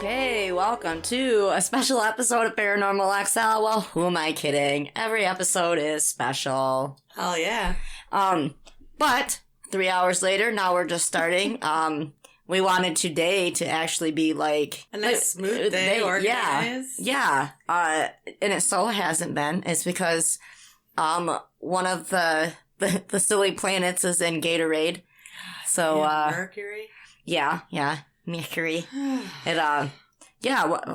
Okay, welcome to a special episode of Paranormal XL. Well, who am I kidding? Every episode is special. Hell yeah. But 3 hours later, now we're just starting. We wanted today to actually be like a nice smooth day, organized. Yeah. And it so hasn't been. It's because one of the silly planets is in Gatorade. So Mercury. Yeah. Mercury.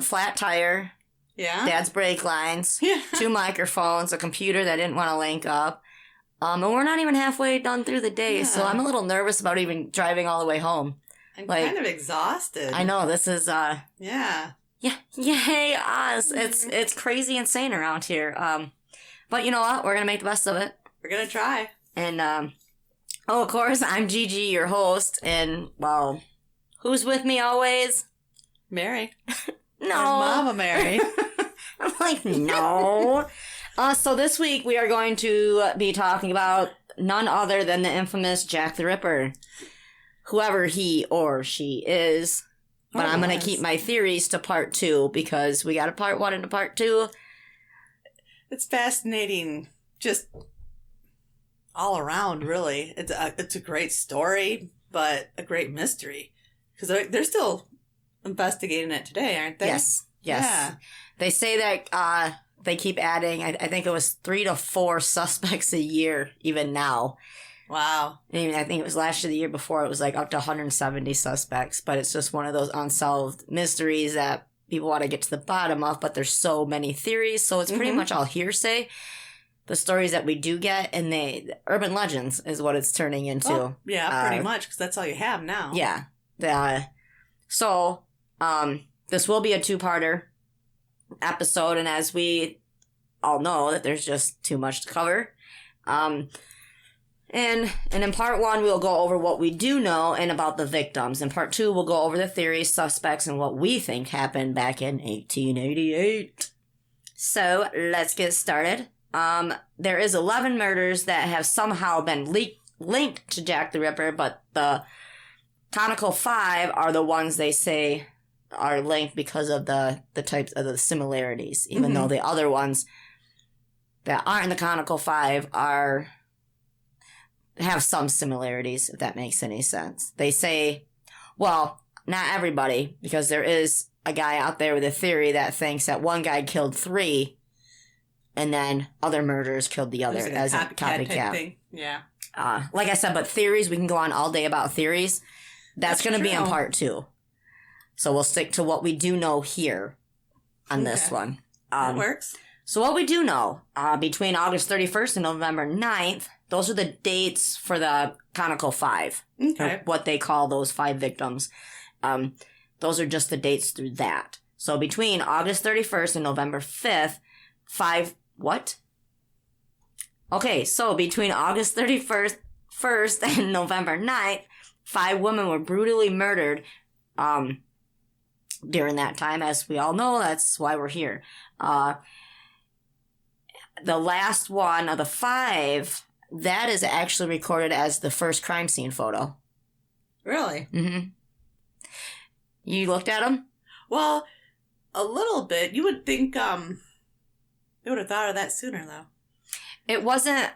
Flat tire. Yeah. Dad's brake lines. Yeah. 2 microphones, a computer that didn't want to link up. And we're not even halfway done through the day, so I'm a little nervous about even driving all the way home. I'm kind of exhausted. I know, this is, Yeah. Yeah, yay, us. It's crazy insane around here. But you know what? We're gonna make the best of it. We're gonna try. And, of course, I'm Gigi, your host, and, well, who's with me always? Mary. No. Mama Mary. I'm like, no. So this week we are going to be talking about none other than the infamous Jack the Ripper. Whoever he or she is. But I'm going to keep my theories to part 2 because we got a part 1 and a part 2. It's fascinating just all around, really. It's a great story, but a great mystery. Because they're still investigating it today, aren't they? Yes. Yeah. They say that they keep adding, I think it was 3 to 4 suspects a year, even now. Wow. I think it was last year, the year before, it was like up to 170 suspects. But it's just one of those unsolved mysteries that people want to get to the bottom of. But there's so many theories, so it's pretty much all hearsay. The stories that we do get, and the urban legends is what it's turning into. Oh, yeah, pretty much, because that's all you have now. Yeah. So, this will be a 2-parter episode, and as we all know, that there's just too much to cover. And in part 1, we'll go over what we do know and about the victims. In part 2, we'll go over the theories, suspects, and what we think happened back in 1888. So, let's get started. There is 11 murders that have somehow been linked to Jack the Ripper, but the canonical 5 are the ones they say are linked because of the types of the similarities, even though the other ones that aren't in the canonical 5 have some similarities, if that makes any sense. They say, well, not everybody, because there is a guy out there with a theory that thinks that one guy killed 3 and then other murderers killed the other as a copycat thing. Yeah. Like I said, but theories, we can go on all day about theories. That's going to be in part 2. So we'll stick to what we do know here on this one. That works. So what we do know, between August 31st and November 9th, those are the dates for the canonical 5. Okay. What they call those 5 victims. Those are just the dates through that. So between August 31st and November 5th, 5... What? Okay, so between August 31st and November 9th, 5 women were brutally murdered during that time. As we all know, that's why we're here. The last one of the 5, that is actually recorded as the first crime scene photo. Really? Mm-hmm. You looked at them? Well, a little bit. You would think they would have thought of that sooner, though. It wasn't...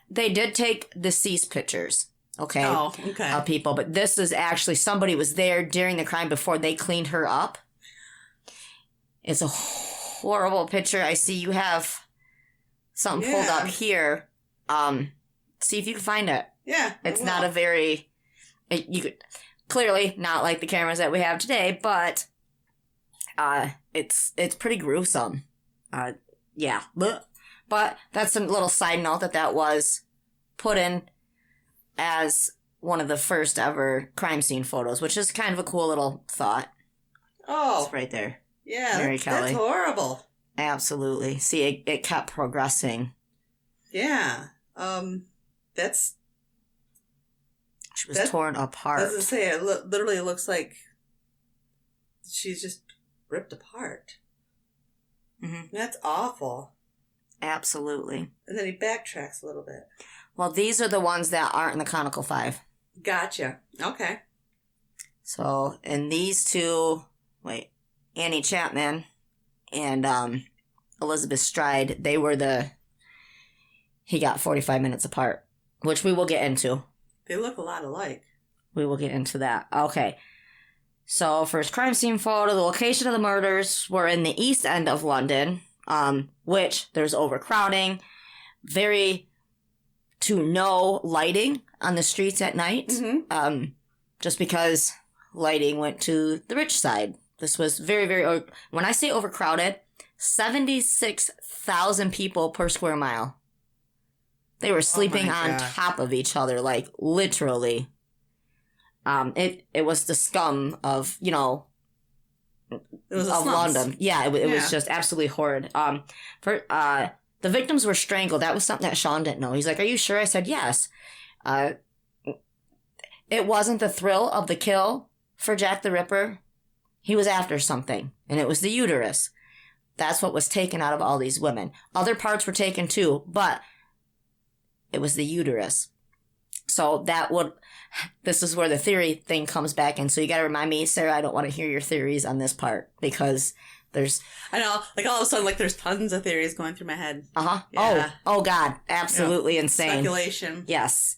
They did take deceased pictures. Okay. Oh, okay. Of people, but this is actually somebody was there during the crime before they cleaned her up. It's a horrible picture. I see you have something pulled up here. See if you can find it. Yeah. It's not a very... you could clearly not like the cameras that we have today, but it's pretty gruesome. Yeah. But that's a little side note that was put in as one of the first ever crime scene photos, which is kind of a cool little thought. Oh. It's right there. Yeah, Mary Kelly. That's horrible. Absolutely. See, it kept progressing Yeah. She was torn apart. I was going to say, literally it looks like she's just ripped apart. Mm-hmm. That's awful. Absolutely. And then he backtracks a little bit. Well, these are the ones that aren't in the canonical 5. Gotcha. Okay. So, and these two, Annie Chapman and Elizabeth Stride, he got 45 minutes apart, which we will get into. They look a lot alike. We will get into that. Okay. So, first crime scene photo, the location of the murders were in the East End of London, which there's overcrowding, no lighting on the streets at night, just because lighting went to the rich side. This was very, very, when I say overcrowded, 76,000 people per square mile. They were sleeping on top of each other, like literally. It was the scum of, of London. Yeah, it was just absolutely horrid. The victims were strangled. That was something that Sean didn't know. He's like, "Are you sure?" I said, "Yes." It wasn't the thrill of the kill for Jack the Ripper. He was after something, and it was the uterus. That's what was taken out of all these women. Other parts were taken too, but it was the uterus. So this is where the theory thing comes back in. So you got to remind me, Sarah, I don't want to hear your theories on this part because I know, like all of a sudden, like there's tons of theories going through my head. Yeah. Oh God. Absolutely insane. Speculation. Yes.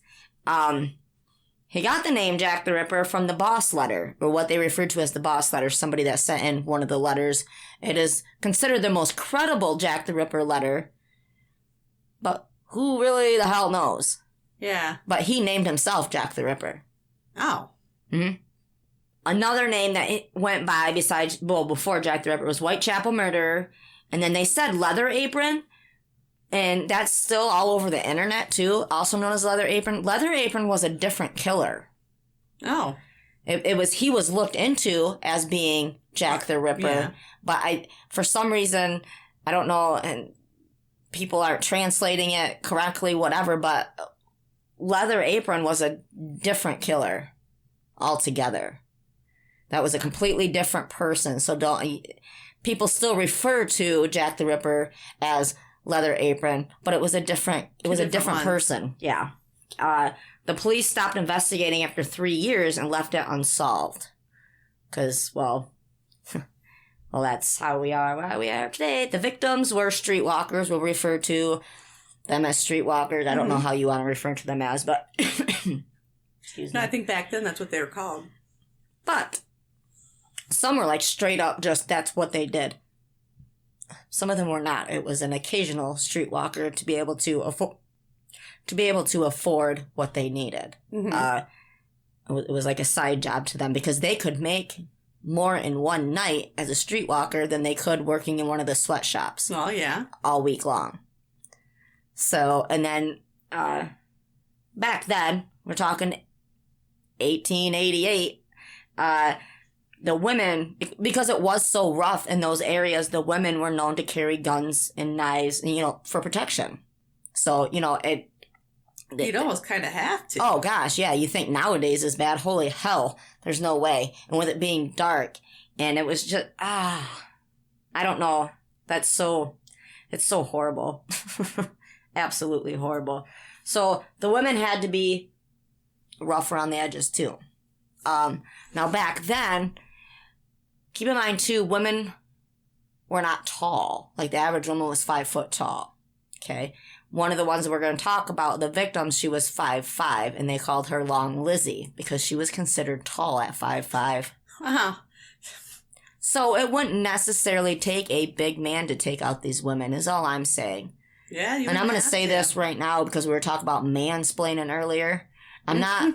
He got the name Jack the Ripper from the boss letter, or what they referred to as the boss letter, somebody that sent in one of the letters. It is considered the most credible Jack the Ripper letter, but who really the hell knows? Yeah. But he named himself Jack the Ripper. Oh. Mm-hmm. Another name that it went by before Jack the Ripper was Whitechapel Murderer, and then they said Leather Apron, and that's still all over the internet too, also known as Leather Apron. Leather Apron was a different killer. Oh. He was looked into as being Jack the Ripper, but for some reason, I don't know, and people aren't translating it correctly, whatever, but Leather Apron was a different killer altogether. That was a completely different person. So people still refer to Jack the Ripper as Leather Apron, but it was a different person. Yeah. The police stopped investigating after 3 years and left it unsolved. Cause, that's how we are today. The victims were streetwalkers. We'll refer to them as streetwalkers. I don't know how you want to refer to them as, but excuse me. No, I think back then that's what they were called. But some were like straight up just that's what they did. Some of them were not. It was an occasional streetwalker to be able to afford what they needed. Mm-hmm. It was like a side job to them because they could make more in one night as a streetwalker than they could working in one of the sweatshops. Oh, yeah. All week long. So, and then back then, we're talking 1888, the women, because it was so rough in those areas, the women were known to carry guns and knives, for protection. So, you'd almost kind of have to. Oh, gosh, yeah. You think nowadays is bad. Holy hell. There's no way. And with it being dark, and it was just, I don't know. It's so horrible. Absolutely horrible. So the women had to be rough around the edges, too. Now, back then, keep in mind, too, women were not tall. Like, the average woman was 5 foot tall. Okay? One of the ones that we're going to talk about, the victim, she was 5'5", and they called her Long Lizzie because she was considered tall at 5'5". Uh-huh. So it wouldn't necessarily take a big man to take out these women, is all I'm saying. Yeah, and I'm going to say this right now because we were talking about mansplaining earlier. I'm not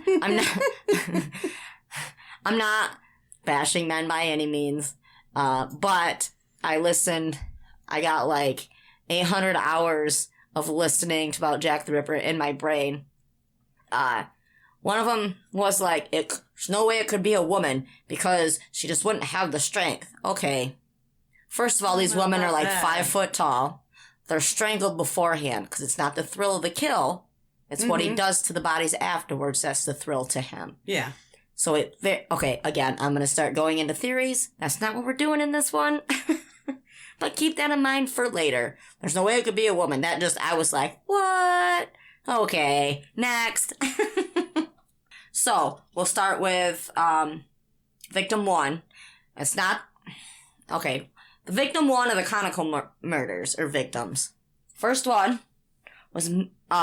bashing men by any means. But I got like 800 hours of listening to about Jack the Ripper in my brain. One of them was like, there's no way it could be a woman because she just wouldn't have the strength. Okay. First of all, these women are like 5 foot tall. they're strangled beforehand because it's not the thrill of the kill. It's what he does to the bodies afterwards that's the thrill to him. Yeah. So okay, again, I'm going to start going into theories. That's not what we're doing in this one. But keep that in mind for later. There's no way it could be a woman. I was like, what? Okay, next. So, we'll start with victim 1. It's not... Okay, the victim 1 of the canonical murders, or victims. First one was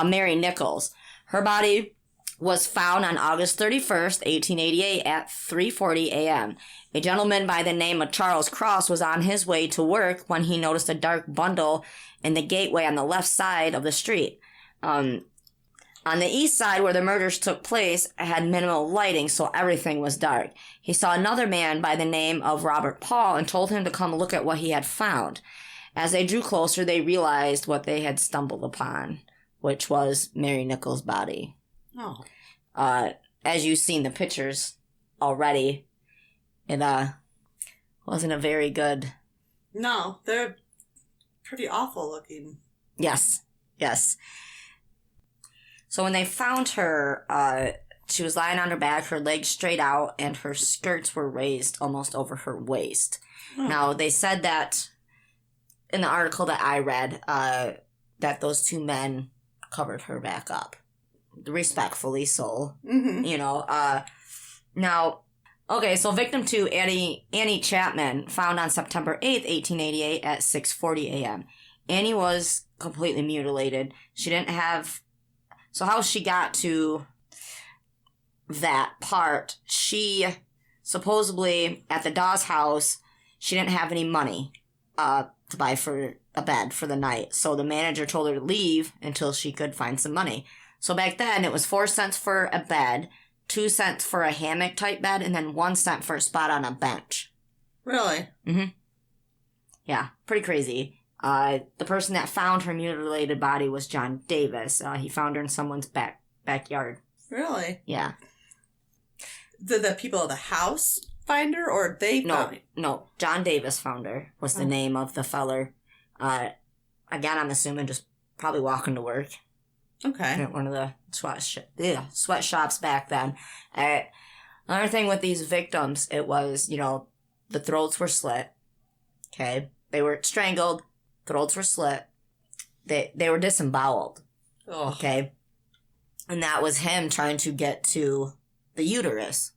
Mary Nichols. Her body was found on August 31st, 1888 at 3:40 a.m. A gentleman by the name of Charles Cross was on his way to work when he noticed a dark bundle in the gateway on the left side of the street. On the east side where the murders took place, it had minimal lighting, so everything was dark. He saw another man by the name of Robert Paul and told him to come look at what he had found. As they drew closer, they realized what they had stumbled upon, which was Mary Nichols' body. Oh. As you've seen the pictures already, it wasn't a very good... No, they're pretty awful looking. Yes. So when they found her, she was lying on her back, her legs straight out, and her skirts were raised almost over her waist. Oh. Now, they said that in the article that I read, that those two men covered her back up. Respectfully so. You know, now, okay, so victim 2, Annie Chapman, found on September 8th, 1888 at 6:40 a.m. Annie was completely mutilated. She didn't have... So how she got to that part, she supposedly, at the Dawes house, she didn't have any money to buy for a bed for the night. So the manager told her to leave until she could find some money. So back then, it was 4 cents for a bed, 2 cents for a hammock-type bed, and then 1 cent for a spot on a bench. Really? Yeah, pretty crazy. The person that found her mutilated body was John Davis. He found her in someone's backyard. Really? Yeah. Did the people of the house find her, or they found her? No. John Davis found her, was the name of the feller. Again, I'm assuming just probably walking to work. Okay. At one of the sweatshops back then. Another thing with these victims, it was, the throats were slit. Okay. They were strangled. Throats were slit. They were disemboweled. Oh. Okay. And that was him trying to get to the uterus.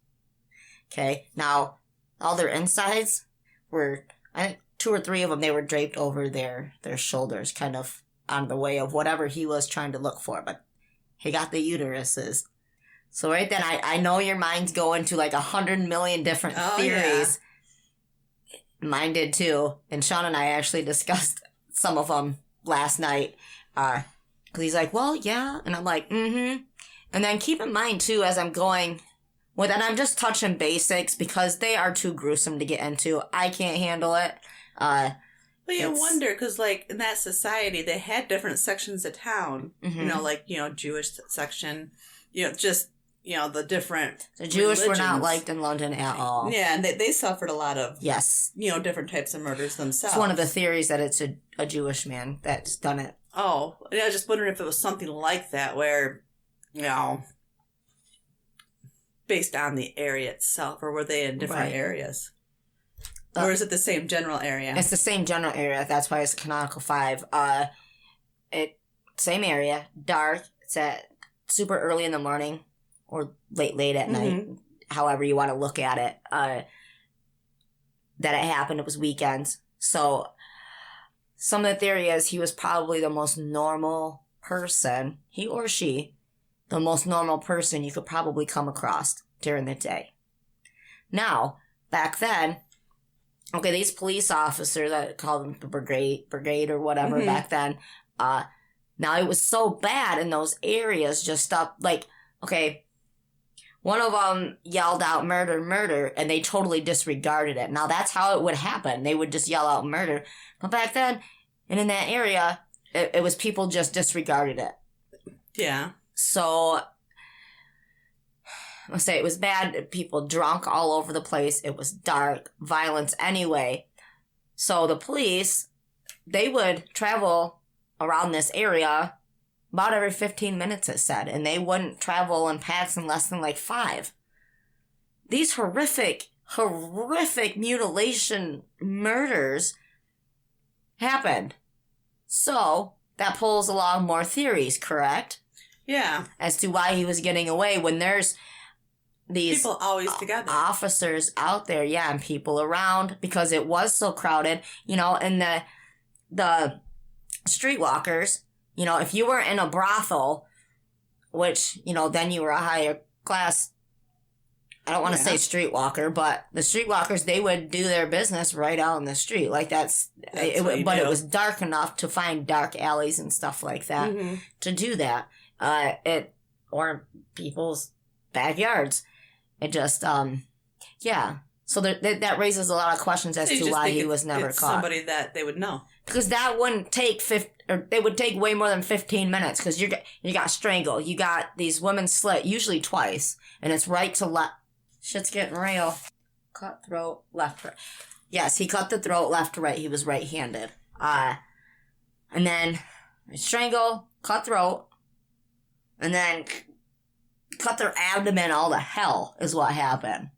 Okay. Now, all their insides were, I think 2 or 3 of them, they were draped over their shoulders, kind of on the way of whatever he was trying to look for, but he got the uteruses. So right then, I know your mind's going to like 100 million different theories. Yeah. Mine did too. And Sean and I actually discussed some of them last night. Because he's like, well, yeah. And I'm like, And then keep in mind too, as I'm going with, and I'm just touching basics because they are too gruesome to get into. I can't handle it. Well, you wonder, because, like, in that society, they had different sections of town. Jewish section, just, the different The Jewish religions. were not liked in London at all. Yeah, and they suffered a lot of, yes, different types of murders themselves. It's one of the theories that it's a Jewish man that's done it. Oh, I was just wondering if it was something like that where, based on the area itself, or were they in different areas? Or is it the same general area? It's the same general area. That's why it's a canonical 5. Same area, dark. It's at super early in the morning or late at night, however you want to look at it. That it happened. It was weekends. So some of the theory is he was probably the most normal person, he or she, the most normal person you could probably come across during the day. Now, back then, okay, these police officers, that called them the brigade or whatever back then, now it was so bad in those areas, just up, like, okay, one of them yelled out murder, and they totally disregarded it. Now that's how it would happen. They would just yell out murder. But back then, and in that area, it was people just disregarded it. Yeah. So, I'll say it was bad. People drunk all over the place. It was dark. Violence anyway. So the police, they would travel around this area about every 15 minutes, it said, and they wouldn't travel in paths in less than like 5. These horrific mutilation murders happened. So that pulls along more theories, correct? Yeah. As to why he was getting away when there's these people always together, officers out there, yeah, and people around, because it was so crowded, you know, and the streetwalkers, you know, if you were in a brothel, which, you know, then you were a higher class, I don't want to say streetwalker, but the streetwalkers, they would do their business right out in the street. Like but it was dark enough to find dark alleys and stuff like that to do that. Or people's backyards. It just, yeah. So that raises a lot of questions as to why he was never caught. Somebody that they would know. Because that wouldn't take it would take way more than 15 minutes, because you got strangled. You got these women slit, usually twice, and it's right to left. Shit's getting real. Cut throat, left, right. Yes, he cut the throat left to right. He was right-handed. And then strangle, cut throat, and then cut their abdomen all to hell is what happened.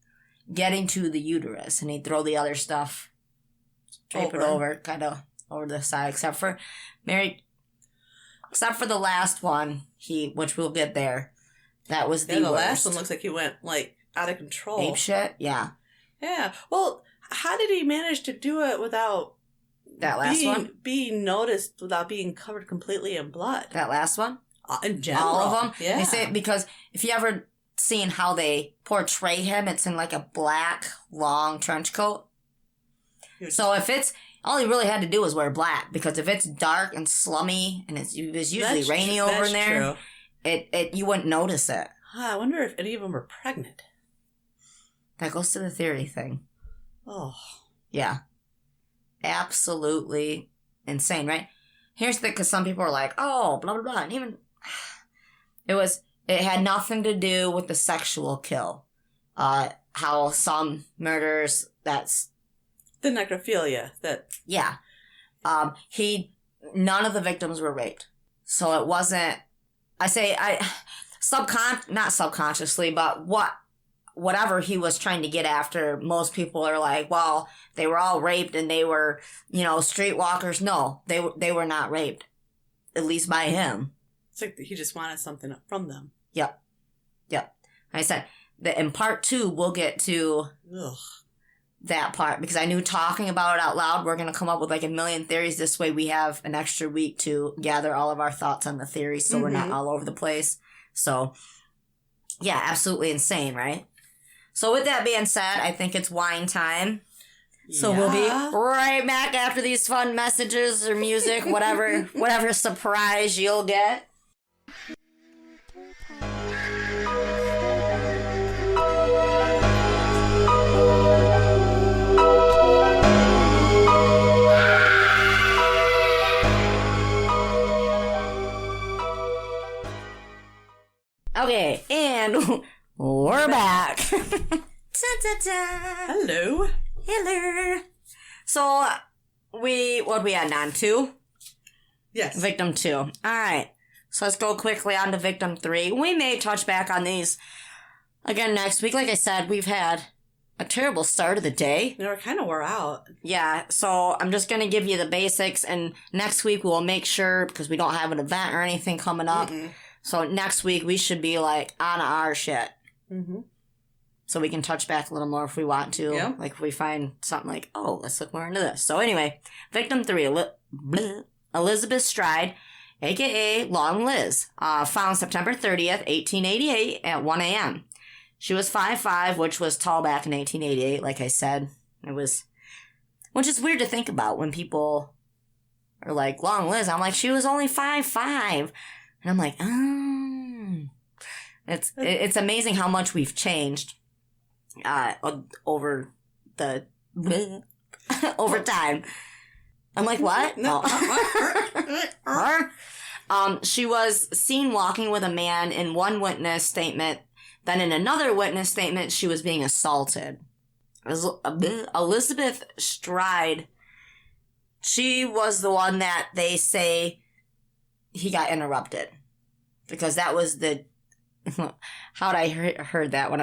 Getting to the uterus, and he'd throw the other stuff, drape it over, kind of over the side, except for the last one, which we'll get there. That was the worst. Last one looks like he went, like, out of control. Ape shit? Yeah. Yeah. Well, how did he manage to do it without that last one being noticed, without being covered completely in blood? That last one? In general. All of them? Yeah. They say, because if you ever seen how they portray him, it's in like a black, long trench coat. So if it's, all he really had to do was wear black, because if it's dark and slummy, and it was usually rainy over in there, you wouldn't notice it. I wonder if any of them were pregnant. That goes to the theory thing. Oh. Yeah. Absolutely insane, right? Here's the, because some people are like, oh, blah, blah, blah. And even, it had nothing to do with the sexual kill. How some murders, that's... The necrophilia, Yeah. None of the victims were raped. So it wasn't, not subconsciously, but whatever he was trying to get after, most people are like, well, they were all raped and they were, you know, streetwalkers. No, they were not raped. At least by him. It's like he just wanted something from them. Yep. I said that in part 2, we'll get to that part, because I knew talking about it out loud, we're going to come up with like a million theories. This way we have an extra week to gather all of our thoughts on the theories, so we're not all over the place. So, yeah, absolutely insane, right? So with that being said, I think it's wine time. So we'll be right back after these fun messages or music, whatever surprise you'll get. Okay, and we're back. Hello. So, what we at, on 2? Yes. Victim 2. All right. So let's go quickly on to victim 3. We may touch back on these again next week. Like I said, we've had a terrible start of the day. They were kind of wore out. Yeah, so I'm just going to give you the basics, and next week we'll make sure, because we don't have an event or anything coming up, so next week we should be like on our shit. So we can touch back a little more if we want to. Yeah. Like if we find something like, oh, let's look more into this. So anyway, victim 3, Elizabeth Stride, a.k.a. Long Liz, found September 30th, 1888 at 1 a.m. She was 5'5", which was tall back in 1888, like I said. Which is weird to think about when people are like, Long Liz. I'm like, she was only 5'5". And I'm like, oh. It's amazing how much we've changed over time. I'm like, what? No. She was seen walking with a man in one witness statement. Then in another witness statement, she was being assaulted. Elizabeth Stride, she was the one that they say he got interrupted. Because that was the... How'd I heard that when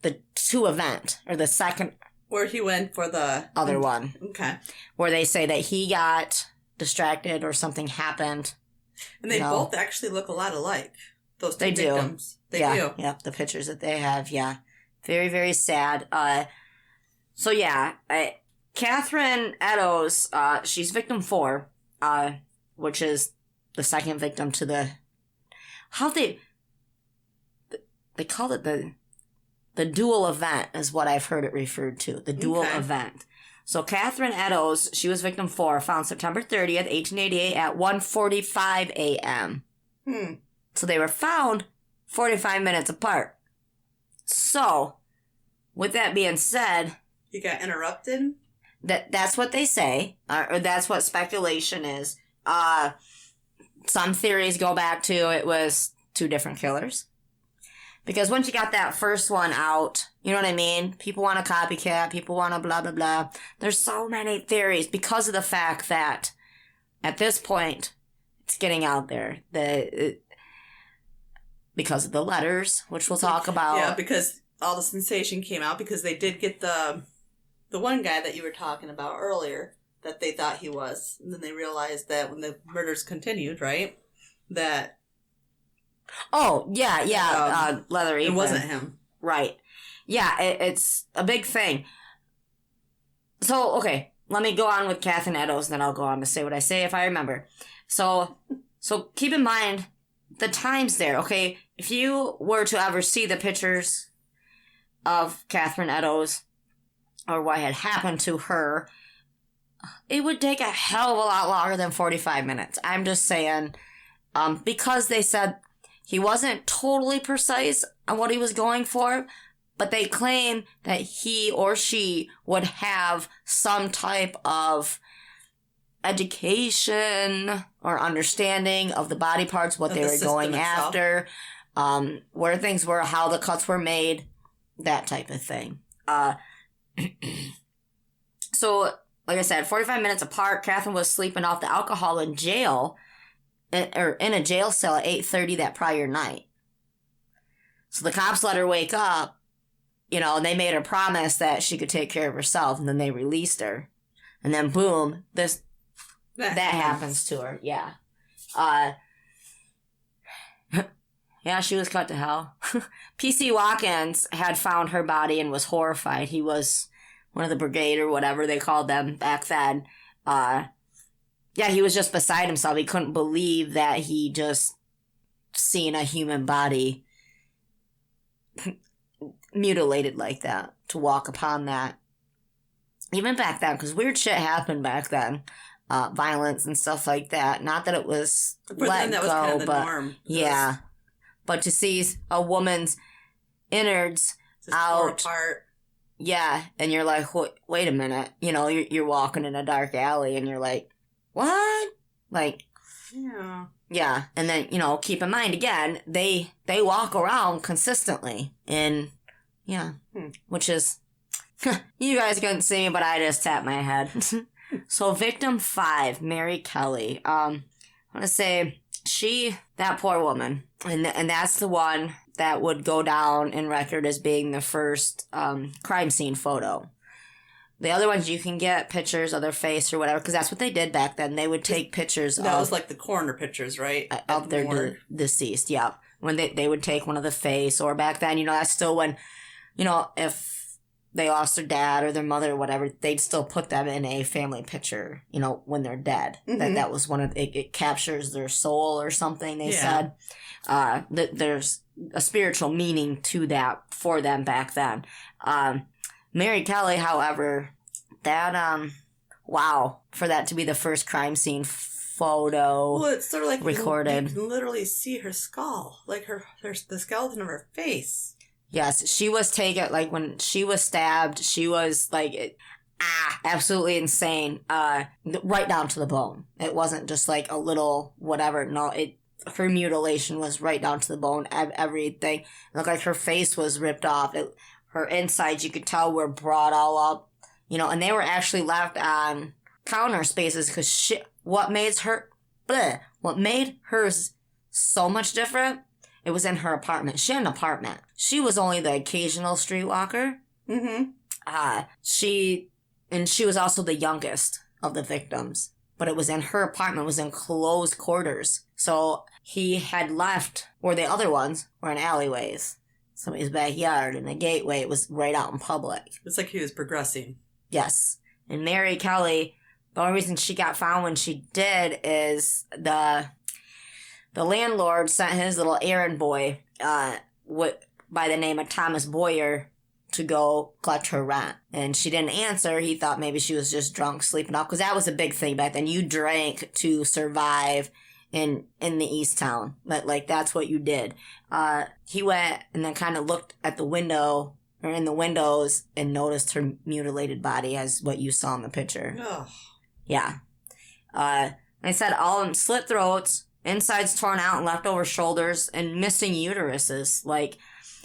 the 2 event, or the second... Where he went for the... Other one. Okay. Where they say that he got distracted or something happened. And they both actually look a lot alike. Those 2 they victims. Do. They do. Yeah, the pictures that they have, yeah. Very, very sad. So yeah, Catherine Eddowes, she's victim 4, which is the second victim to the... How they called it the dual event is what I've heard it referred to. The dual event. So Catherine Eddowes, she was victim 4, found September 30th, 1888 at 1:45 a.m. So they were found 45 minutes apart. So, with that being said... He got interrupted? That's what they say, or that's what speculation is. Some theories go back to it was 2 different killers. Because once you got that first one out, you know what I mean? People want a copycat, people want a blah, blah, blah. There's so many theories because of the fact that at this point, it's getting out there. Because of the letters, which we'll talk about. Yeah, because all the sensation came out because they did get the one guy that you were talking about earlier that they thought he was. And then they realized that when the murders continued, right? That... Oh, yeah, Leather Apron. It wasn't him. Right. Yeah, it's a big thing. So, okay, let me go on with Catherine Eddowes, then I'll go on to say what I say if I remember. So keep in mind the times there, okay? If you were to ever see the pictures of Catherine Eddowes or what had happened to her, it would take a hell of a lot longer than 45 minutes. I'm just saying, because they said he wasn't totally precise on what he was going for, but they claim that he or she would have some type of education or understanding of the body parts, what they were going after, where things were, how the cuts were made, that type of thing. So, like I said, 45 minutes apart, Catherine was sleeping off the alcohol in jail, or in a jail cell at 8:30 that prior night. So the cops let her wake up, and they made her promise that she could take care of herself, and then they released her. And then boom, that happens to her, yeah. Yeah, she was cut to hell. P.C. Watkins had found her body and was horrified. He was one of the brigade or whatever they called them back then. Yeah, he was just beside himself. He couldn't believe that he just seen a human body mutilated like that, to walk upon that. Even back then, because weird shit happened back then. Violence and stuff like that. Not that it was let that go, was kind of the but norm. yeah. But to see a woman's innards just out, apart. Yeah, and you're like, wait a minute, you're walking in a dark alley, and you're like, what? Like, yeah, and then keep in mind again, they walk around consistently, and which is, you guys couldn't see me, but I just tapped my head. So victim 5, Mary Kelly. I want to say that poor woman, and that's the one that would go down in record as being the first crime scene photo. The other ones, you can get pictures of their face or whatever, because that's what they did back then. They would take pictures that was like the coroner pictures, right? Of their deceased, yeah. When they would take one of the face, or back then, that's still when, if they lost their dad or their mother or whatever, they'd still put them in a family picture, when they're dead. Mm-hmm. That was one of, it captures their soul or something, they said. There's a spiritual meaning to that for them back then. Mary Kelly, however, that, wow, for that to be the first crime scene photo. Well, it's sort of like recorded. You can literally see her skull, like the skeleton of her face. Yes, she was taken, like, when she was stabbed, she was, like, absolutely insane, right down to the bone. It wasn't just, like, a little whatever, no, her mutilation was right down to the bone, everything. It looked like her face was ripped off. Her insides, you could tell, were brought all up, and they were actually left on counter spaces, because what made her But what made hers so much different, it was in her apartment. She had an apartment. She was only the occasional streetwalker. She was also the youngest of the victims. But it was in her apartment, it was in closed quarters. So he had left where the other ones were in alleyways. Somebody's backyard and the gateway, it was right out in public. It's like he was progressing. Yes. And Mary Kelly, the only reason she got found when she did is the landlord sent his little errand boy by the name of Thomas Boyer to go collect her rent. And she didn't answer. He thought maybe she was just drunk, sleeping off, because that was a big thing back then. You drank to survive in the East Town. Like, that's what you did. He went and then kind of looked at the window, or in the windows, and noticed her mutilated body as what you saw in the picture. Ugh. Yeah. I said all of them slit throats, insides torn out and left over shoulders, and missing uteruses. Like,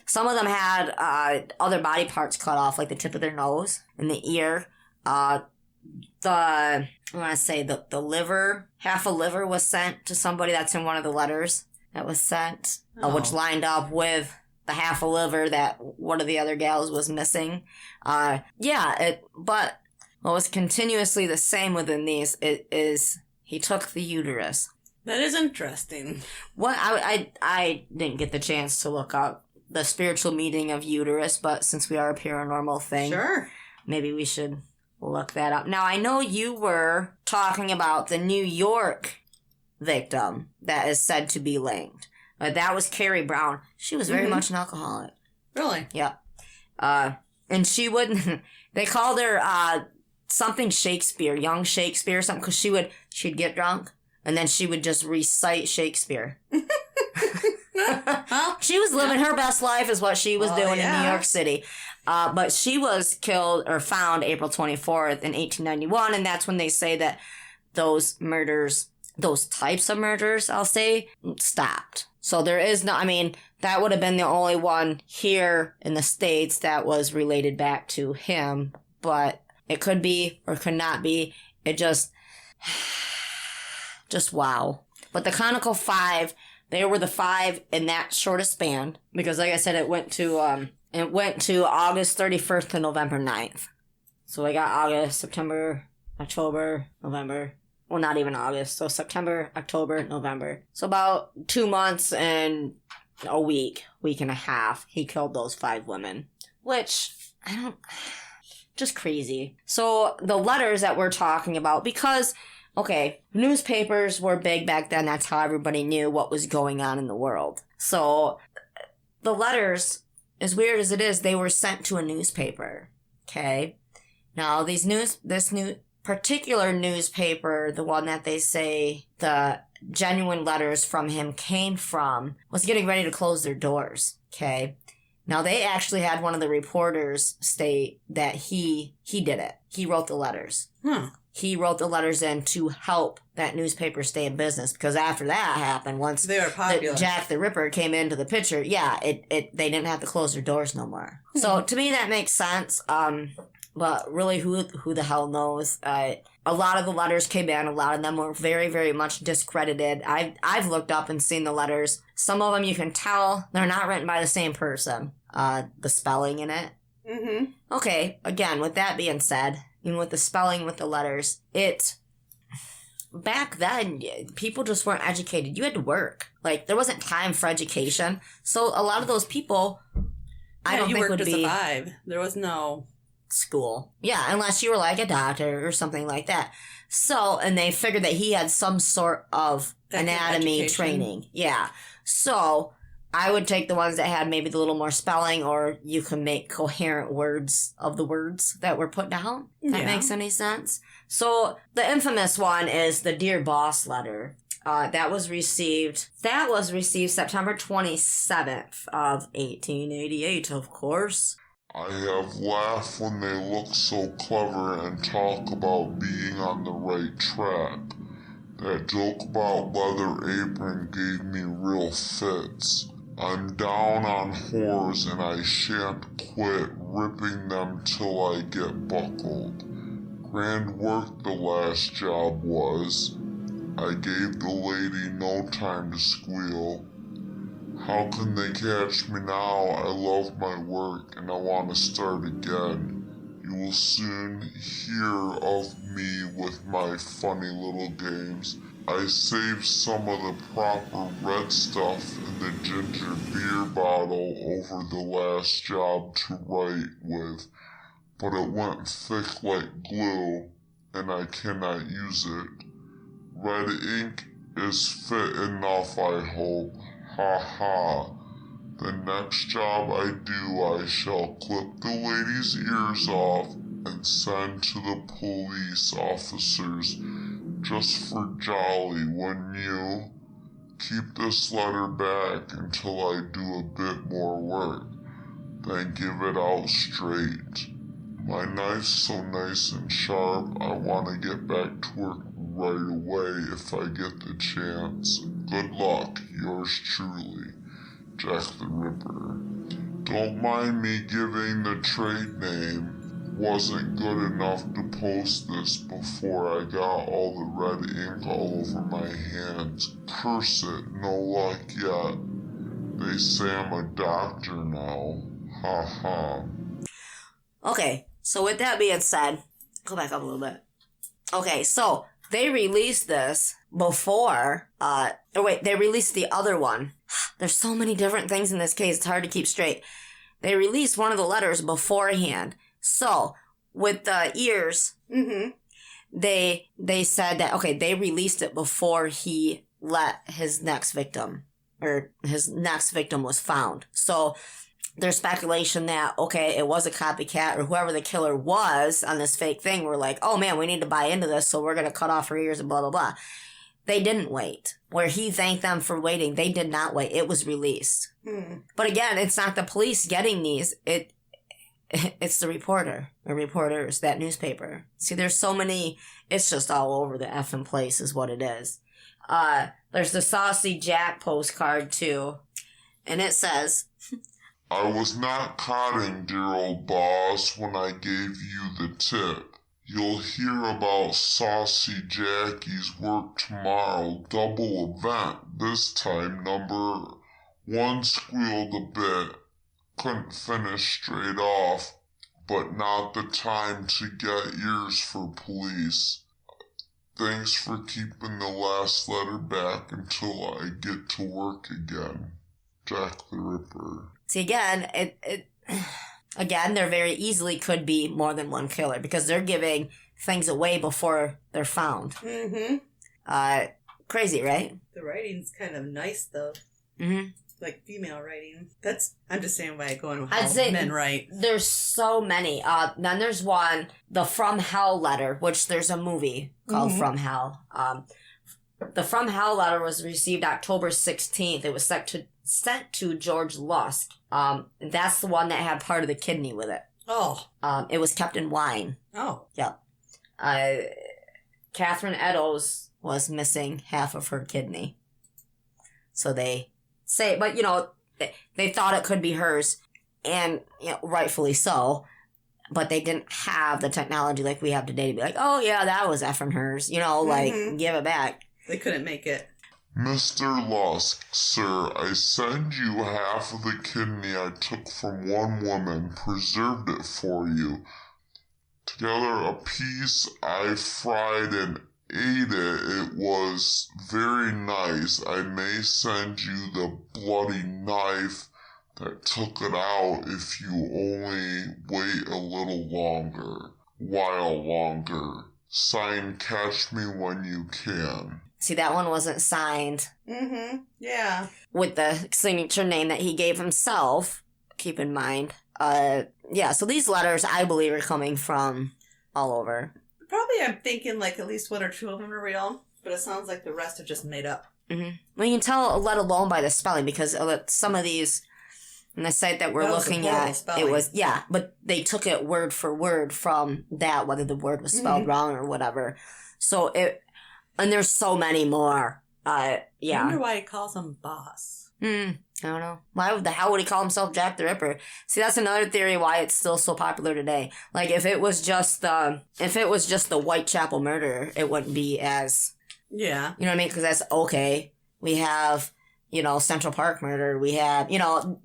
some of them had other body parts cut off, like the tip of their nose and the ear. The liver, half a liver was sent to somebody. That's in one of the letters that was sent, which lined up with the half a liver that one of the other gals was missing. But what was continuously the same within these is he took the uterus. That is interesting. What I didn't get the chance to look up the spiritual meaning of uterus, but since we are a paranormal thing, sure, maybe we should look that up. Now, I know you were talking about the New York victim that is said to be linked. That was Carrie Brown. She was very much an alcoholic. Really? Yeah. And she would, they called her something Shakespeare, young Shakespeare or something, because she'd get drunk, and then she would just recite Shakespeare. She was living her best life is what she was doing in New York City. But she was killed or found April 24th in 1891. And that's when they say that those types of murders, I'll say, stopped. So there is no, that would have been the only one here in the States that was related back to him. But it could be or could not be. It just wow. But the canonical 5, they were the 5 in that shortest span, because like I said, it went to August 31st to November 9th. So I got August, September, October, November. Well, not even August. So September, October, November. So about 2 months and a week and a half, he killed those 5 women. Which, just crazy. So the letters that we're talking about, because, okay, newspapers were big back then. That's how everybody knew what was going on in the world. So the letters, as weird as it is, they were sent to a newspaper. Okay? Now, this particular newspaper, the one that they say the genuine letters from him came from, was getting ready to close their doors. Okay? Now, they actually had one of the reporters state that he did it. He wrote the letters. He wrote the letters in to help that newspaper stay in business, because after that happened, once they were popular, Jack the Ripper came into the picture, they didn't have to close their doors no more. So to me that makes sense. But really, who the hell knows? A lot of the letters came in. A lot of them were very, very much discredited. I've looked up and seen the letters. Some of them you can tell they're not written by the same person. The spelling in it. Mm-hmm. Okay, again, with that being said, even with the spelling, with the letters, back then, people just weren't educated. You had to work. Like, there wasn't time for education. So a lot of those people, I don't think would be... you worked to survive. There was no... school. Yeah, unless you were like a doctor or something like that. So, and they figured that he had some sort of anatomy training. Yeah. So, I would take the ones that had maybe the little more spelling, or you can make coherent words of the words that were put down. If that makes any sense. So, the infamous one is the Dear Boss letter. That was received September 27th of 1888, of course. I have laughed when they look so clever and talk about being on the right track. That joke about leather apron gave me real fits. I'm down on whores and I shan't quit ripping them till I get buckled. Grand work the last job was. I gave the lady no time to squeal. How can they catch me now? I love my work and I want to start again. You will soon hear of me with my funny little games. I saved some of the proper red stuff in the ginger beer bottle over the last job to write with, but it went thick like glue and I cannot use it. Red ink is fit enough, I hope. Ha ha. The next job I do, I shall clip the lady's ears off and send to the police officers just for jolly, wouldn't you? Keep this letter back until I do a bit more work, then give it out straight. My knife's so nice and sharp, I want to get back to work right away if I get the chance. Good luck, yours truly, Jack the Ripper. Don't mind me giving the trade name. Wasn't good enough to post this before I got all the red ink all over my hands. Curse it, no luck yet. They say I'm a doctor now. Ha ha. Okay, so with that being said, go back up a little bit. Okay, so they released this before, they released the other one. There's so many different things in this case, it's hard to keep straight. They released one of the letters beforehand. So, with the ears, they said that, okay, they released it before he let his next victim, or his next victim was found. So, there's speculation that, okay, it was a copycat, or whoever the killer was on this fake thing were like, oh man, we need to buy into this, so we're going to cut off her ears and blah, blah, blah. They didn't wait. Where he thanked them for waiting, they did not wait. It was released. But again, it's not the police getting these. It's the reporter, or reporters, that newspaper. See, there's so many, it's just all over the effing place is what it is. There's the Saucy Jack postcard too. And it says, I was not codding, dear old boss, when I gave you the tip. You'll hear about Saucy Jackie's work tomorrow. Double event. This time, number one squealed a bit. Couldn't finish straight off, but not the time to get ears for police. Thanks for keeping the last letter back until I get to work again. Jack the Ripper. See, again, again, there very easily could be more than one killer because they're giving things away before they're found. Crazy, right? The writing's kind of nice, though. Like female writing. I'm just saying why I go on how men write. There's so many. Then there's one, the From Hell letter, which there's a movie called From Hell. The From Hell letter was received October 16th. It was sent to George Lusk. That's the one that had part of the kidney with it. Oh. It was kept in wine. Oh. Yep. Catherine Eddowes was missing half of her kidney. So they say, but they thought it could be hers, and rightfully so, but they didn't have the technology like we have today to be like, oh yeah, that was effing hers, give it back. They couldn't make it. Mr. Lusk, sir, I send you half of the kidney I took from one woman, preserved it for you. Together a piece I fried and ate it. It was very nice. I may send you the bloody knife that took it out if you only wait a while longer. Signed, Catch Me When You Can. See, that one wasn't signed. Yeah. With the signature name that he gave himself, keep in mind. So these letters, I believe, are coming from all over. Probably I'm thinking like at least one or two of them are real, but it sounds like the rest are just made up. Well, you can tell, let alone by the spelling, because some of these, on the site that we're looking at, spelling. It was, but they took it word for word from that, whether the word was spelled wrong or whatever. So and there's so many more. I wonder why he calls him boss. I don't know. Why the hell would he call himself Jack the Ripper? See, that's another theory why it's still so popular today. Like, if it was just the Whitechapel murder, it wouldn't be as Yeah. You know what I mean? Because that's okay. We have, Central Park murder. We have,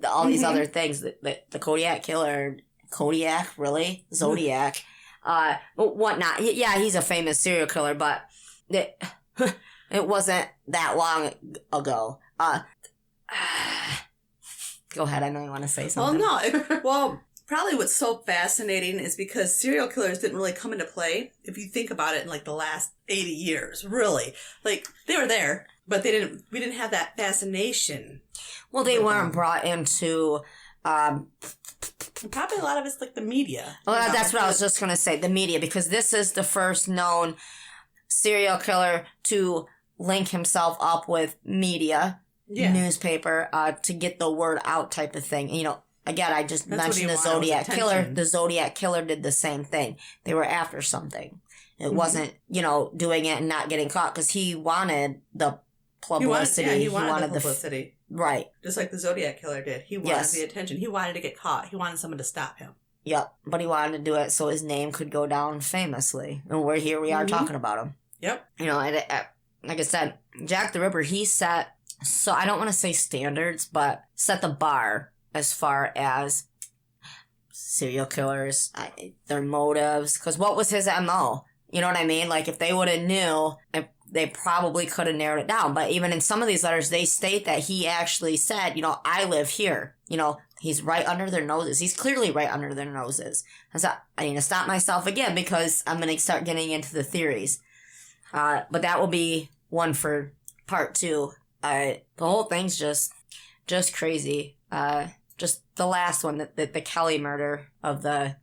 all these other things. The Kodiak killer. Kodiak, really? Zodiac. Whatnot. Yeah, he's a famous serial killer, but it wasn't that long ago. Go ahead. I know you want to say something. Well, probably what's so fascinating is because serial killers didn't really come into play. If you think about it in like the last 80 years, really. Like, they were there, but we didn't have that fascination. Well, they weren't brought into, probably a lot of it's like the media. Well, that's what I was just going to say, the media, because this is the first known serial killer to link himself up with media, newspaper, to get the word out type of thing. Again, I just mentioned the Zodiac killer. The Zodiac killer did the same thing. They were after something. It wasn't, doing it and not getting caught because he wanted the publicity. He wanted the publicity. Right. Just like the Zodiac killer did. He wanted the attention. He wanted to get caught. He wanted someone to stop him. Yep. But he wanted to do it so his name could go down famously. And we are talking about him. Yep. Like I said, Jack the Ripper, he set, so I don't want to say standards, but set the bar as far as serial killers, their motives. Because what was his MO? You know what I mean? Like, if they would have knew, they probably could have narrowed it down. But even in some of these letters, they state that he actually said, I live here. He's right under their noses. He's clearly right under their noses. I need to stop myself again because I'm going to start getting into the theories. But that will be one for part 2. The whole thing's just crazy. Just the last one, the Kelly murder of the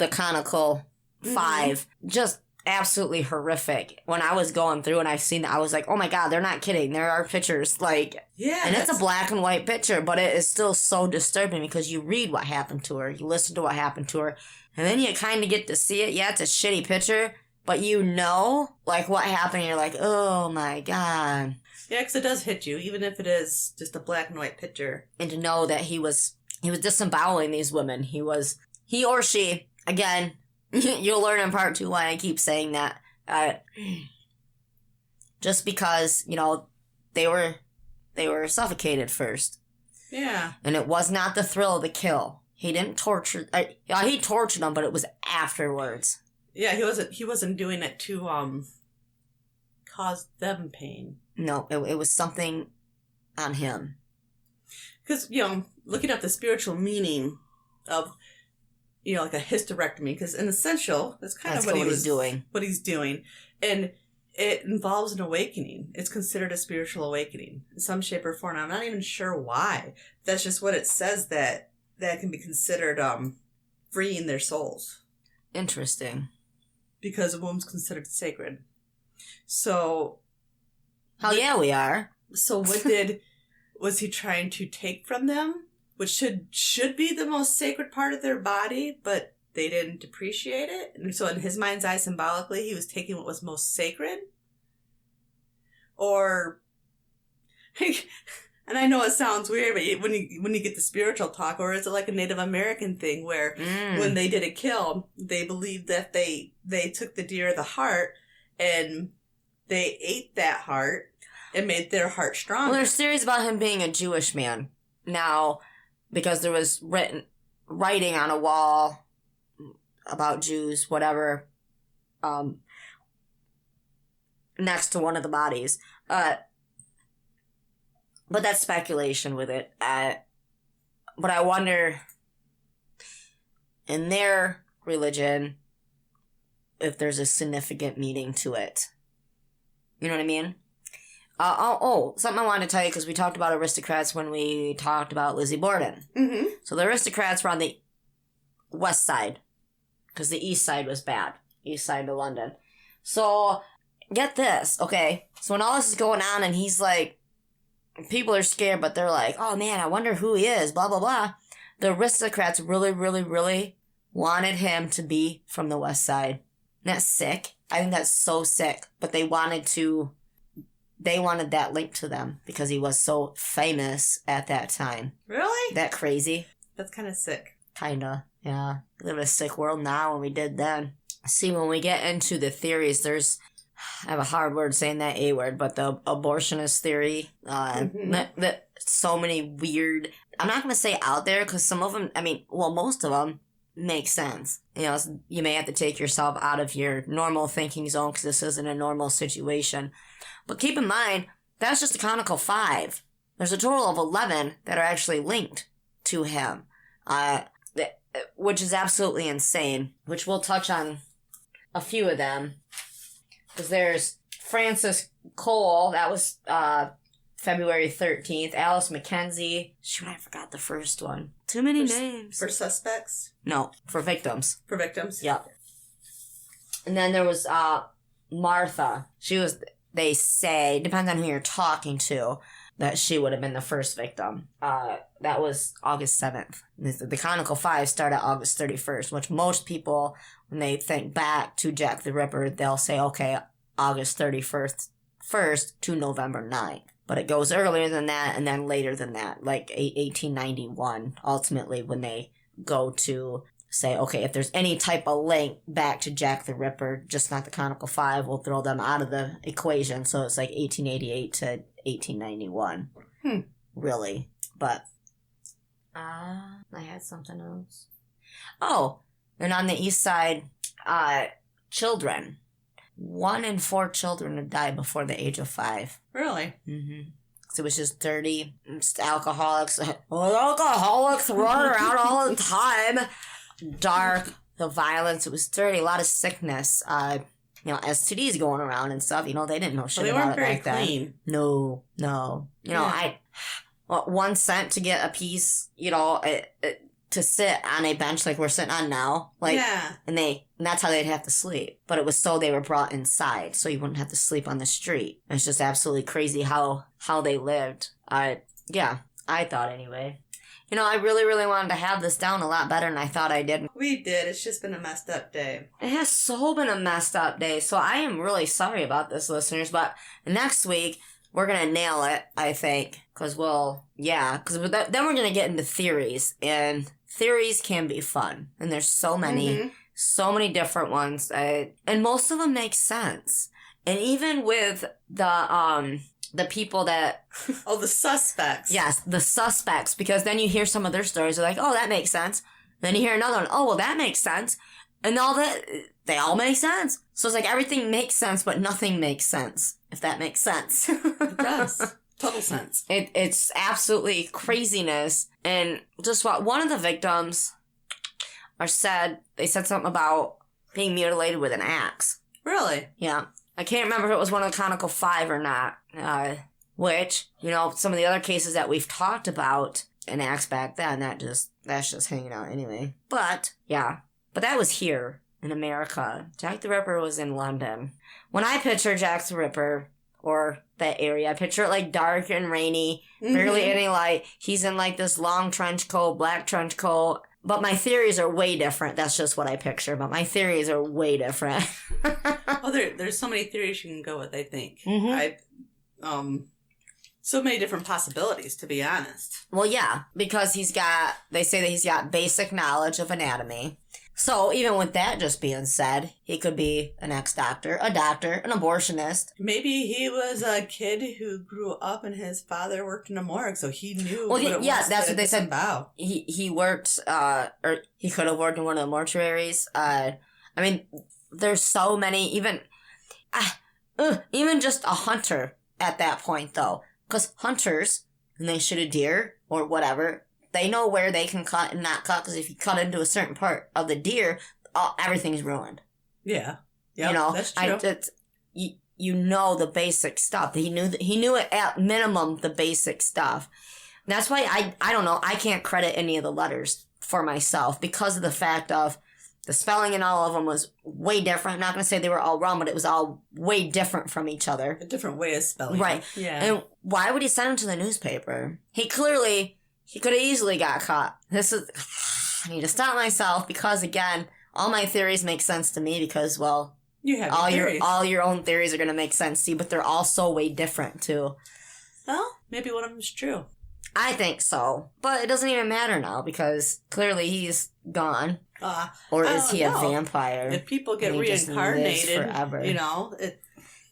canonical 5, just absolutely horrific. When I was going through and I've seen it, I was like, oh my God, they're not kidding. There are pictures, and it's a black and white picture, but it is still so disturbing because you read what happened to her, you listen to what happened to her, and then you kind of get to see it. Yeah, it's a shitty picture, but what happened, and you're like, oh my God. Yeah, because it does hit you, even if it is just a black and white picture. And to know that he was disemboweling these women. He or she, again, you'll learn in part 2 why I keep saying that. Just because, they were suffocated first. Yeah. And it was not the thrill of the kill. He didn't torture, he tortured them, but it was afterwards. Yeah, he wasn't doing it to, cause them pain. No, it was something on him. Because, looking up the spiritual meaning of, like a hysterectomy, because in essential, that's kind of what he's doing. What he's doing. And it involves an awakening. It's considered a spiritual awakening in some shape or form. I'm not even sure why. That's just what it says that can be considered freeing their souls. Interesting. Because a womb's considered sacred. So... Hell yeah, we are. So what was he trying to take from them? Which should be the most sacred part of their body, but they didn't appreciate it. And so in his mind's eye, symbolically, he was taking what was most sacred. Or, and I know it sounds weird, but when you get the spiritual talk, or is it like a Native American thing where when they did a kill, they believed that they took the deer of the heart and they ate that heart and made their heart stronger. Well, there's theories about him being a Jewish man. Now, because there was writing on a wall about Jews, whatever, next to one of the bodies. But that's speculation with it. But I wonder, in their religion, if there's a significant meaning to it. You know what I mean? Something I wanted to tell you, because we talked about aristocrats when we talked about Lizzie Borden. Mm-hmm. So the aristocrats were on the west side, because the east side was bad. East side of London. So, get this, okay? So when all this is going on, and he's like, people are scared, but they're like, oh man, I wonder who he is, blah, blah, blah. The aristocrats really, really, really wanted him to be from the west side. Isn't that sick? I think that's so sick. But they wanted that link to them because he was so famous at that time. Really? That crazy? That's kind of sick. Kinda, yeah. We live in a sick world now, and we did then. See, when we get into the theories, there's I have a hard word saying that A word, but the abortionist theory, that so many weird, I'm not going to say out there, because some of them, most of them make sense. You may have to take yourself out of your normal thinking zone because this isn't a normal situation. But keep in mind, that's just a canonical 5. There's a total of 11 that are actually linked to him, which is absolutely insane, which we'll touch on a few of them. Because there's Francis Cole, that was February 13th. Alice Mackenzie. Shoot, I forgot the first one. Too many names. For suspects? No, for victims. For victims? Yep. And then there was Martha. She was, they say, depends on who you're talking to, that she would have been the first victim. That was August 7th. The canonical 5 started August 31st, which most people, when they think back to Jack the Ripper, they'll say, okay, August 31st to November 9th. But it goes earlier than that and then later than that, like 1891, ultimately, when they go to say, okay, if there's any type of link back to Jack the Ripper, just not the canonical 5, we'll throw them out of the equation. So it's like 1888 to 1891. Really. But, I had something else. Oh, and on the east side, children. 1 in 4 children would die before the age of 5. Really? Mm-hmm. So it was just dirty, just alcoholics. Alcoholics run around all the time. Dark, the violence. It was dirty. A lot of sickness. STDs going around and stuff. They didn't know shit about it back then. They weren't very clean. No. 1 cent to get a piece, to sit on a bench like we're sitting on now. And that's how they'd have to sleep. But it was so they were brought inside, so you wouldn't have to sleep on the street. It's just absolutely crazy how they lived. I thought anyway. I really, really wanted to have this down a lot better than I thought I did. We did. It's just been a messed up day. It has so been a messed up day, so I am really sorry about this, listeners. But next week, we're going to nail it, I think. Because then we're going to get into theories. And theories can be fun. And there's so many different ones. And most of them make sense. And even with the people that... Oh, the suspects. Yes, the suspects. Because then you hear some of their stories. They're like, oh, that makes sense. Then you hear another one. Oh, well, that makes sense. And all that, they all make sense. So it's like everything makes sense, but nothing makes sense. If that makes sense. It does. Total sense. It's absolutely craziness. And just one of the victims they said something about being mutilated with an axe. Really? Yeah. I can't remember if it was one of the canonical 5 or not. Which, some of the other cases that we've talked about, an axe back then, that's just hanging out anyway. But, yeah. But that was here in America. Jack the Ripper was in London. When I picture Jack the Ripper, or that area, I picture it like dark and rainy, barely any light. He's in like this long trench coat, black trench coat. But my theories are way different. That's just what I picture. But my theories are way different. There's so many theories you can go with, I think. So many different possibilities, to be honest. Well, yeah, because they say that he's got basic knowledge of anatomy. So even with that just being said, he could be an ex-doctor, a doctor, an abortionist. Maybe he was a kid who grew up and his father worked in a morgue, so he knew that's what they said. About. He worked, or he could have worked in one of the mortuaries. There's so many, even just a hunter at that point, though. Because hunters, when they shoot a deer or whatever, they know where they can cut and not cut, because if you cut into a certain part of the deer, everything's ruined. Yeah. Yeah, that's true. The basic stuff. He knew it at minimum, the basic stuff. That's why I don't know, I can't credit any of the letters for myself because of the fact of the spelling in all of them was way different. I'm not going to say they were all wrong, but it was all way different from each other. A different way of spelling. Right. Yeah. And why would he send them to the newspaper? He could have easily got caught. I need to stop myself because, again, all my theories make sense to me because, well, you have all your own theories are going to make sense to you, but they're all so way different, too. Well, maybe one of them is true. I think so. But it doesn't even matter now because clearly he's gone. Or is he a vampire? If people get reincarnated, forever.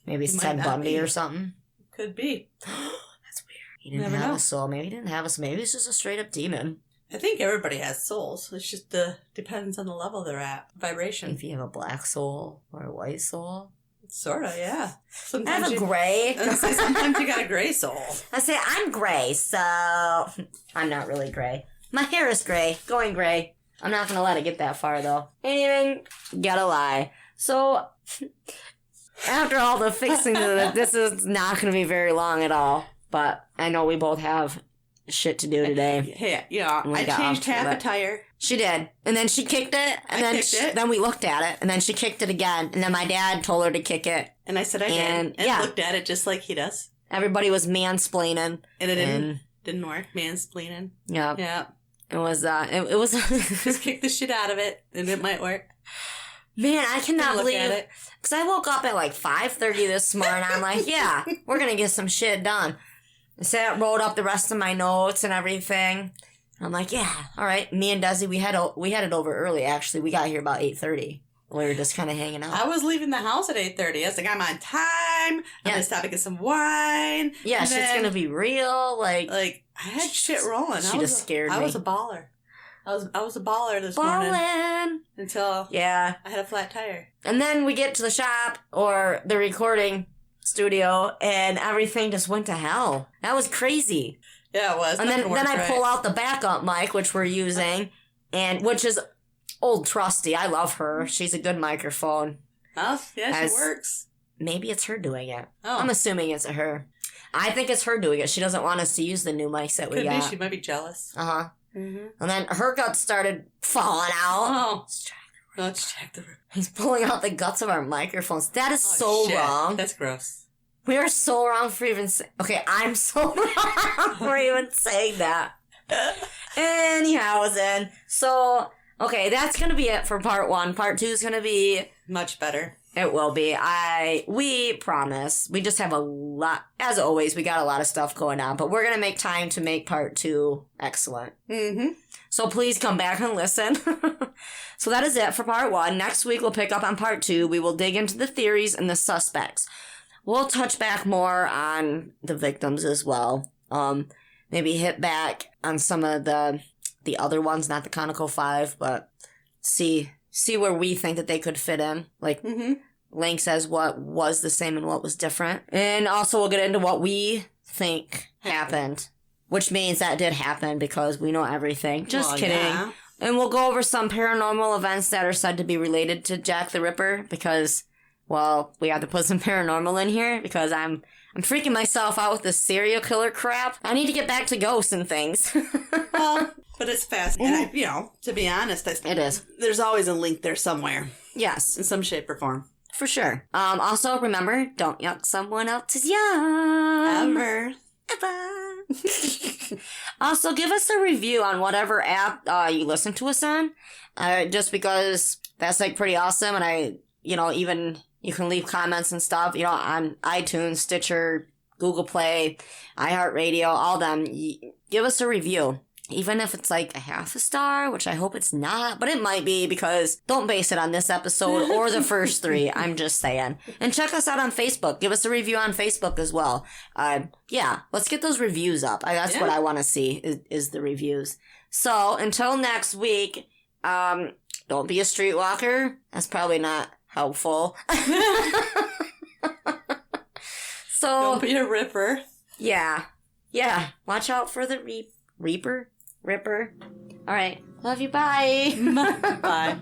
Maybe it's He might Ted not Bundy be. or something. Could be. That's weird. He didn't Never have know. a soul. Maybe he didn't have a soul. Maybe he's just a straight up demon. I think everybody has souls. It's just depends on the level they're at. Vibration. If you have a black soul or a white soul. Sorta, yeah. I Sometimes have a gray. sometimes you got a gray soul. I say I'm gray, so I'm not really gray. My hair is gray, going gray. I'm not gonna let it get that far though. Ain't even gotta lie. So after all the fixing of this is not gonna be very long at all. But I know we both have shit to do today. Hey, yeah, We I got changed off to half a that. tire. She did, and then she kicked it, and then we looked at it, and then she kicked it again, and then my dad told her to kick it. And I said I And, did. And yeah. looked at it just like he does. Everybody was mansplaining, And it and didn't work. Mansplaining. yeah, Yeah. it was it was. Just kick the shit out of it, and it might work. Man, I cannot Look at believe it. because I woke up at like 5:30 this morning. I'm like, yeah, we're gonna get some shit done. I wrote up the rest of my notes and everything. I'm like, yeah, all right. Me and Desi, we had it over early. Actually, we got here about 8:30. We were just kind of hanging out. I was leaving the house at 8:30. I was like, I'm on time. I'm gonna stop and get some wine. Yeah, And shit's then, gonna be real. Like I had shit rolling. She just scared me. I was a baller. I was a baller this morning ballin'. until Yeah. I had a flat tire. And then we get to the shop or the recording studio, and everything just went to hell. That was crazy. Yeah, it was. And then Nothing I worked pull right. out the backup mic, which we're using, and which is old trusty. I love her. She's a good microphone. Oh, yeah, As- she works. Maybe it's her doing it. Oh, I'm assuming it's her. I think it's her doing it. She doesn't want us to use the new mics that we could be. got. She might be jealous. Uh-huh. Mm-hmm. And then her guts started falling out. Oh, let's check the room. He's pulling out the guts of our microphones. That is so shit. wrong. That's gross. We are so wrong for even okay, I'm so wrong for even saying that. Anyhow, then. So, okay, that's gonna be it for part 1. Part 2 is gonna be... Much better. It will be. We promise. We just have a lot... As always, we got a lot of stuff going on, but we're gonna make time to make part 2 excellent. Mm-hmm. So please come back and listen. So that is it for part 1. Next week, we'll pick up on part 2. We will dig into the theories and the suspects. We'll touch back more on the victims as well. Maybe hit back on some of the other ones, not the canonical 5, but see where we think that they could fit in. Like, Link says what was the same and what was different. And also we'll get into what we think happened, which means that did happen because we know everything. Just kidding. Yeah. And we'll go over some paranormal events that are said to be related to Jack the Ripper because... Well, we have to put some paranormal in here because I'm freaking myself out with this serial killer crap. I need to get back to ghosts and things. Well, but it's fast. And to be honest, It is. there's always a link there somewhere Yes, in some shape or form. for sure. Also, remember, don't yuck someone else's yum. Ever. Also, give us a review on whatever app you listen to us on. Just because that's like pretty awesome, and even you can leave comments and stuff, on iTunes, Stitcher, Google Play, iHeartRadio, all them. Give us a review. Even if it's like a half a star, which I hope it's not, but it might be because don't base it on this episode or the first 3. I'm just saying. And check us out on Facebook. Give us a review on Facebook as well. Yeah, let's get those reviews up. That's what I want to see is the reviews. So until next week, don't be a streetwalker. That's probably not helpful. So Don't be a ripper. yeah. Watch out for the Ripper. All right. Love you. Bye. Bye.